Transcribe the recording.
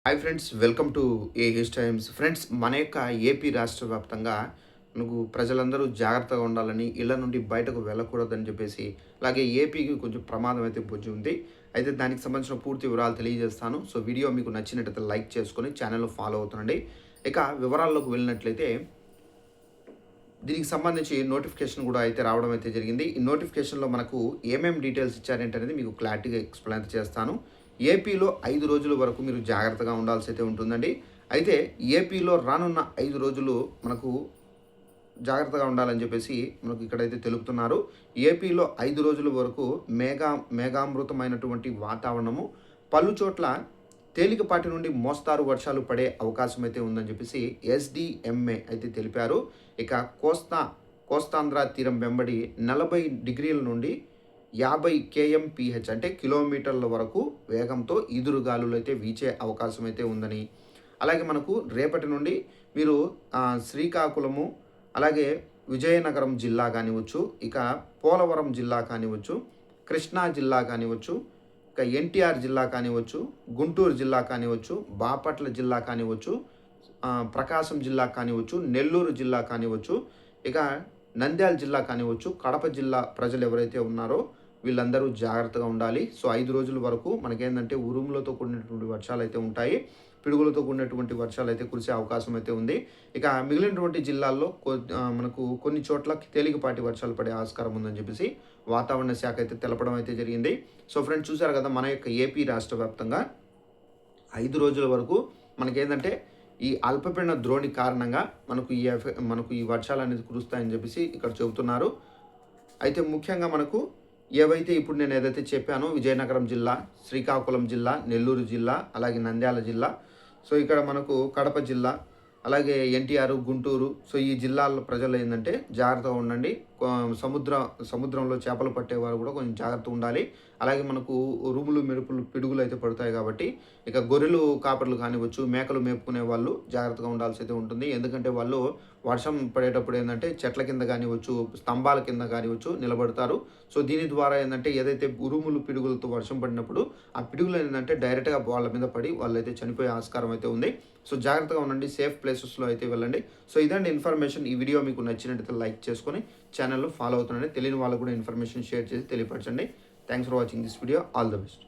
Hi friends, welcome to AH times. Friends, మన యొక్క AP రాష్ట్ర వ్యాప్తంగా మనకు ప్రజలందరూ జాగ్రత్తగా ఉండాలని, ఇళ్ల నుండి బయటకు వెళ్ళకూడదని చెప్పేసి, అలాగే ఏపీకి కొంచెం ప్రమాదం అయితే పొంచి ఉంది. అయితే దానికి సంబంధించిన పూర్తి వివరాలు తెలియజేస్తాను. సో వీడియో మీకు నచ్చినట్టయితే లైక్ చేసుకొని ఛానల్ ఫాలో అవుతుండండి. ఇక వివరాల్లోకి వెళ్ళినట్లయితే దీనికి సంబంధించి నోటిఫికేషన్ కూడా అయితే రావడం అయితే జరిగింది. ఈ నోటిఫికేషన్లో మనకు ఏమేమి డీటెయిల్స్ ఇచ్చారేంటనేది మీకు క్లారిటీగా ఎక్స్ప్లెయిన్ చేస్తాను. ఏపీలో 5 రోజుల వరకు మీరు జాగ్రత్తగా ఉండాల్సి అయితే ఉంటుందండి. అయితే ఏపీలో రానున్న 5 రోజులు మనకు జాగ్రత్తగా ఉండాలని చెప్పేసి మనకు ఇక్కడైతే తెలుపుతున్నారు. ఏపీలో 5 రోజుల వరకు మేఘామృతమైనటువంటి వాతావరణము, పలు చోట్ల తేలికపాటి నుండి మోస్తారు వర్షాలు పడే అవకాశం అయితే ఉందని చెప్పేసి ఎస్డిఎంఏ అయితే తెలిపారు. ఇక కోస్తాంధ్ర తీరం వెంబడి 40 డిగ్రీల నుండి 50 కేఎంపీహెచ్ అంటే కిలోమీటర్ల వరకు వేగంతో ఈదురుగాలులు అయితే వీచే అవకాశం అయితే ఉందని, అలాగే మనకు రేపటి నుండి మీరు శ్రీకాకుళము, అలాగే విజయనగరం జిల్లా కానివచ్చు, ఇక పోలవరం జిల్లా కానివచ్చు, కృష్ణా జిల్లా కానివచ్చు, ఇక ఎన్టీఆర్ జిల్లా కానివచ్చు, గుంటూరు జిల్లా కానివచ్చు, బాపట్ల జిల్లా కానివచ్చు, ప్రకాశం జిల్లా కానివచ్చు, నెల్లూరు జిల్లా కానివచ్చు, ఇక నంద్యాల జిల్లా కానివచ్చు, కడప జిల్లా ప్రజలు ఎవరైతే ఉన్నారో వీళ్ళందరూ జాగ్రత్తగా ఉండాలి. సో 5 రోజుల వరకు మనకేంటంటే ఉరుములతో కూడినటువంటి వర్షాలు అయితే ఉంటాయి, పిడుగులతో కూడినటువంటి వర్షాలు అయితే కురిసే అవకాశం అయితే ఉంది. ఇక మిగిలినటువంటి జిల్లాల్లో మనకు కొన్ని చోట్ల తేలికపాటి వర్షాలు పడే ఆస్కారం ఉందని చెప్పేసి వాతావరణ శాఖ అయితే తెలపడం అయితే జరిగింది. సో ఫ్రెండ్స్, చూసారు కదా, మన యొక్క ఏపీ రాష్ట్ర వ్యాప్తంగా 5 రోజుల వరకు మనకేంటంటే ఈ అల్పపీడన ద్రోణి కారణంగా మనకు ఈ వర్షాలు అనేది కురుస్తాయని చెప్పేసి ఇక్కడ చెబుతున్నారు. అయితే ముఖ్యంగా మనకు ఏవైతే ఇప్పుడు నేను ఏదైతే చెప్పానో విజయనగరం జిల్లా, శ్రీకాకుళం జిల్లా, నెల్లూరు జిల్లా, అలాగే నంద్యాల జిల్లా, సో ఇక్కడ మనకు కడప జిల్లా, అలాగే ఎన్టీఆర్, గుంటూరు, సో ఈ జిల్లాల ప్రజలు ఏంటంటే జాగ్రత్తగా ఉండండి. సముద్రంలో చేపలు పట్టేవారు కూడా కొంచెం జాగ్రత్త ఉండాలి. అలాగే మనకు ఉరుములు, మెరుపులు, పిడుగులు అయితే పడతాయి కాబట్టి ఇక గొర్రెలు కాపర్లు కానివచ్చు, మేకలు మేపుకునే వాళ్ళు జాగ్రత్తగా ఉండాల్సి అయితే ఉంటుంది. ఎందుకంటే వాళ్ళు వర్షం పడేటప్పుడు ఏంటంటే చెట్ల కింద కానివచ్చు, స్తంభాల కింద కానివచ్చు నిలబడతారు. సో దీని ద్వారా ఏంటంటే ఏదైతే ఉరుములు, పిడుగులతో వర్షం పడినప్పుడు ఆ పిడుగులు ఏంటంటే డైరెక్ట్గా వాళ్ళ మీద పడి వాళ్ళైతే చనిపోయే ఆస్కారం అయితే ఉంది. సో జాగ్రత్తగా ఉండండి, సేఫ్ ప్లేసెస్లో అయితే వెళ్ళండి. సో ఇదండి ఇన్ఫర్మేషన్. ఈ వీడియో మీకు నచ్చినట్టయితే లైక్ చేసుకొని ఛానల్లో ఫాలో అవుతుండండి. తెలియని వాళ్ళకు కూడా ఇన్ఫర్మేషన్ షేర్ చేసి తెలియపరచండి. Thanks for watching this video. All the best.